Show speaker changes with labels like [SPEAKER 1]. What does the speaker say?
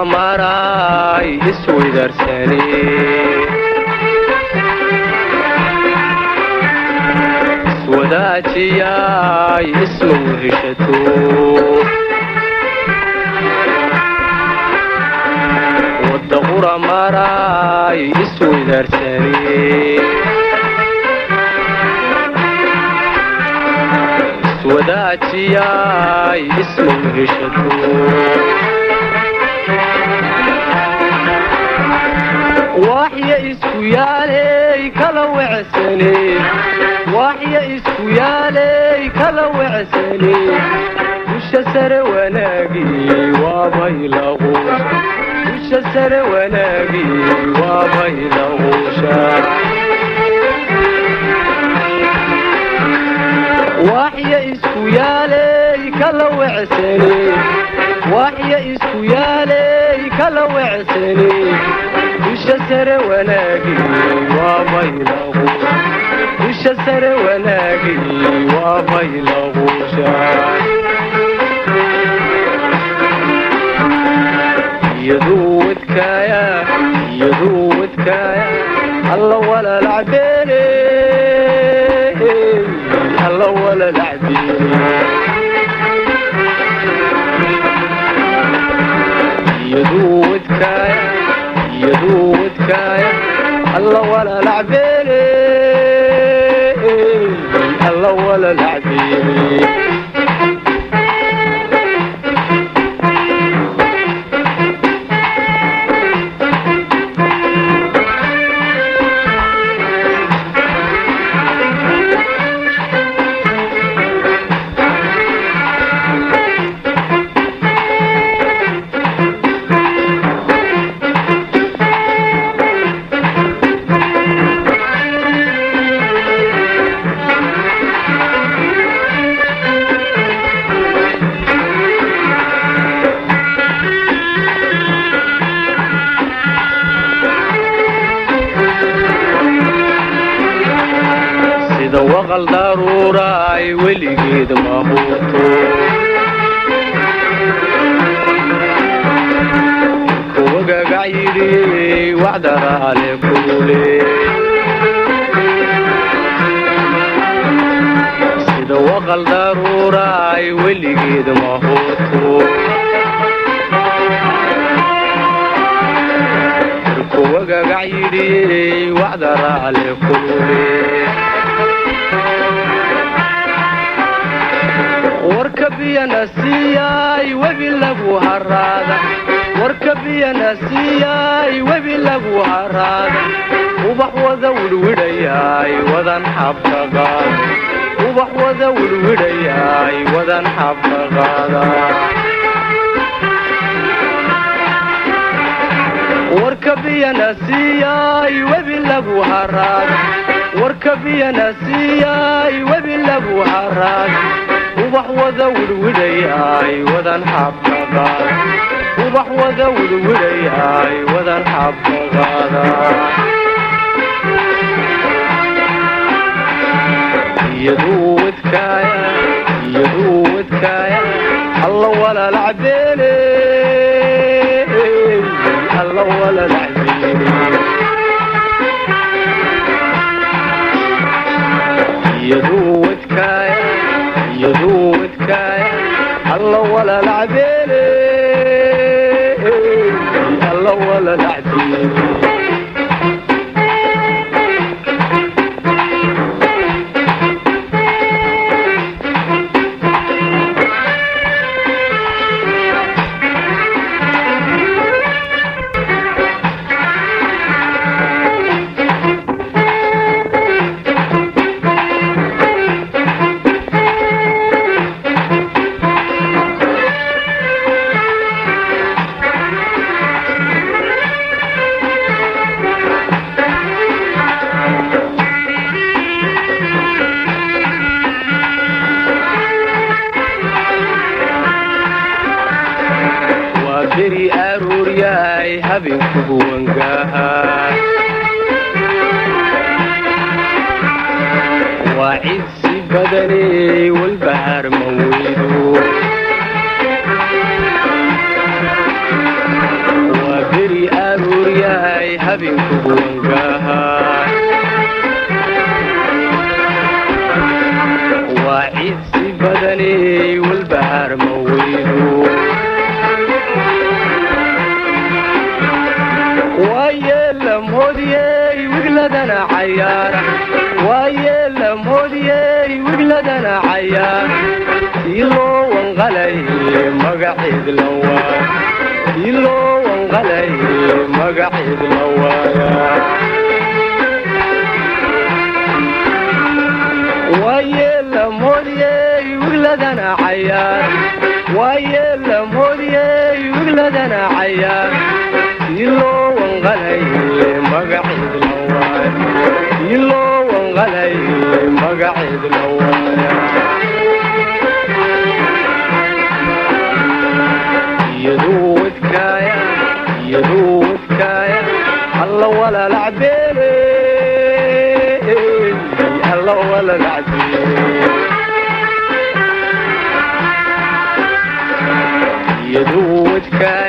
[SPEAKER 1] maray isweydarsane iswadaajiyay isma weheshato wadda qura maray isweydarsane iswadaajiyay isma weheshato waxya isku yaalay kala wecsane waxya isku yaalay kala wecsane dusha sare wanaagii waabay laquusha dusha sare wanaagii waabay laquusha waxya isku yaalay kala wecsane waxya isku yaalay kala wecsane dusha sare wanaagii waabay laquusha dusha sare wanaagii waabay laquusha iyaduu wadkaaya alla walalacbeene alla walalacbeene iyaduu wadkaaya alla walalacbeene alla walalacbeene waqal daruuraay weligeed ma huuto kuwa gagac yidhi wacdaraale kulule sida waqal daruuraay weligeed ma huuto kuwa gagac yidhi wacdaraale kulule warkabiyana siiyay webi lagu haraada warkabiyana siiyay webi lagu haraada ubax wada wilwidhayaay wadan xabka qaada ubax wada wilwidhayaay wadan xabka qaada warkabiyana siiyay webi lagu haraada warkabiyana siiyay webi lagu haraada ubax wada wilwidhayaay wadan xabka qaada ubax wada wilwidhayaay wadan xabka qaada iyaduu wadkaaya alla walalacbeene alla walalacbeene iyaduu wadkaaya alla walalacbeene alla walalacbeene beri aruuryahay habeenkugu wangaha waa cid si badaney walbahaar ma weydo habinku wangaha وعيسي بدني والبحر مويلو ويا موديي وقلدنا عيارة ويا موديي وقلدنا عيارة يلو وانغلي مقعد لوار يلو وانغلي مقعد لوار ويا موديي وقلدنا عيار ويا موديي وقلدنا عيار يلو وانغلي مقعد لوار يلو وانغلي مقعد لوار يدود كايا يدود كايا الله ولا لعبيني الله ولا العديد يدود كايا